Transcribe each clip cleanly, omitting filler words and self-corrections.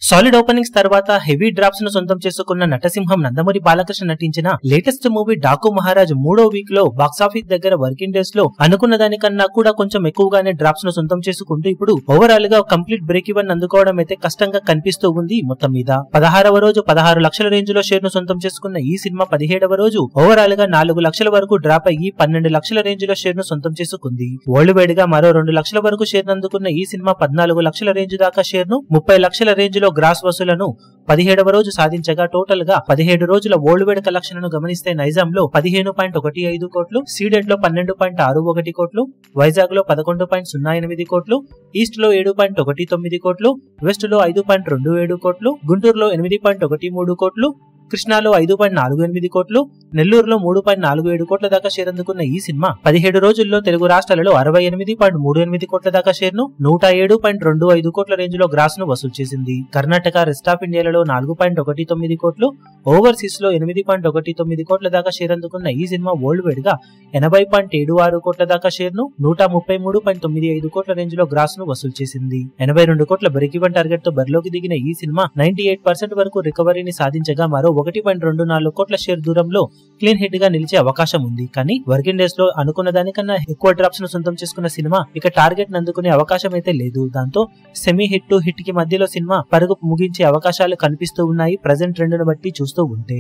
Solid openings తర్వాత heavy drops ను సొంతం చేసుకున్న నటసింహం నందమూరి బాలకృష్ణ నటించిన లేటెస్ట్ మూవీ డాకు మహారాజ్ మూడో వీక్ లో బాక్సాఫీస్ దగ్గర వర్కింగ్ డేస్ లో అనుకున్న దానికన్నా కూడా కొంచెం ఎక్కువగానే డ్రాప్స్ ను సొంతం చేసుకుంటూ ఇప్పుడు ఓవరాల్ గా కంప్లీట్ బ్రేక్ ఈవెన్ అందుకోవడం అయితే కష్టంగా కనిపిస్తూ ఉంది. మొత్తం మీద 16వ రోజు 16 లక్షల రేంజ్ లో షేర్ ను సొంతం చేసుకున్న ఈ సినిమా 17వ రోజు ఓవరాల్ గా 4 లక్షల వరకు డ్రాప్ అయ్యి 12 లక్షల రేంజ్ లో షేర్ ను సొంతం చేసుకుంది. వరల్డ్ వైడ్ గా మరో 2 లక్షల వరకు షేర్ అందుకున్న ఈ సినిమా 14 లక్షల రేంజ్ దాకా షేర్ ను 30 లక్షల రేంజ్ లో గ్రాస్ వసూలను 17వ రోజు సాధించగా టోటల్ గా 17 రోజుల వరల్డ్ వైడ్ కలెక్షన్లను గమనిస్తే నైజాం లో 15.15 కోట్లు, సీడెడ్ లో 12.61 కోట్లు, వైజాగ్ లో 11.08 కోట్లు, ఈస్ట్ లో 7.19 కోట్లు, వెస్ట్ లో 5.27 కోట్లు, గుంటూరులో 8.13 కోట్లు, కృష్ణాలో 5.48 కోట్లు, నెల్లూరులో 3.47 కోట్ల దాకా షేర్ అందుకున్న ఈ సినిమా 17 రోజుల్లో తెలుగు రాష్ట్రాలలో 68.38 కోట్ల దాకా షేర్ ను 107.25 కోట్ల రేంజ్ లో గ్రాస్ ను వసూలు చేసింది. కర్ణాటక, రెస్ట్ ఆఫ్ ఇండియాలలో 4.19 కోట్లు, ఓవర్సీస్ లో 8.19 కోట్ల దాకా షేర్ అందుకున్న ఈ సినిమా వరల్డ్ వైడ్ గా 80.76 కోట్ల దాకా షేర్ ను 133.95 కోట్ల రేంజ్ లో గ్రాస్ ను వసూలు చేసింది. 82 కోట్ల బ్రేక్ ఈవెన్ టార్గెట్ తో బరిలోకి దిగిన ఈ సినిమా 98% వరకు రికవరీని సాధించగా మరో 1.24 కోట్ల షేర్ దూరంలో క్లీన్ హిట్ గా నిలిచే అవకాశం ఉంది. కానీ వర్కింగ్ డేస్ లో అనుకున్న దానికన్నా ఎక్కువ డ్రాప్స్ ను సొంతం చేసుకున్న సినిమా ఇక టార్గెట్ అందుకునే అవకాశం అయితే లేదు. దాంతో సెమీ హిట్ టు హిట్ కి మధ్యలో సినిమా పరుగు ముగించే అవకాశాలు కనిపిస్తూ ఉన్నాయి ప్రెజెంట్ ట్రెండ్ ను బట్టి చూస్తూ ఉంటే.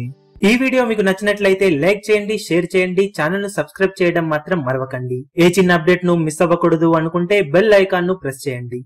ఈ వీడియో మీకు నచ్చినట్లయితే లైక్ చేయండి, షేర్ చేయండి, ఛానల్ ను సబ్స్క్రైబ్ చేయడం మాత్రం మరవకండి. ఏ చిన్న అప్డేట్ ను మిస్ అవ్వకూడదు అనుకుంటే బెల్ ఐకాన్ ను ప్రెస్ చేయండి.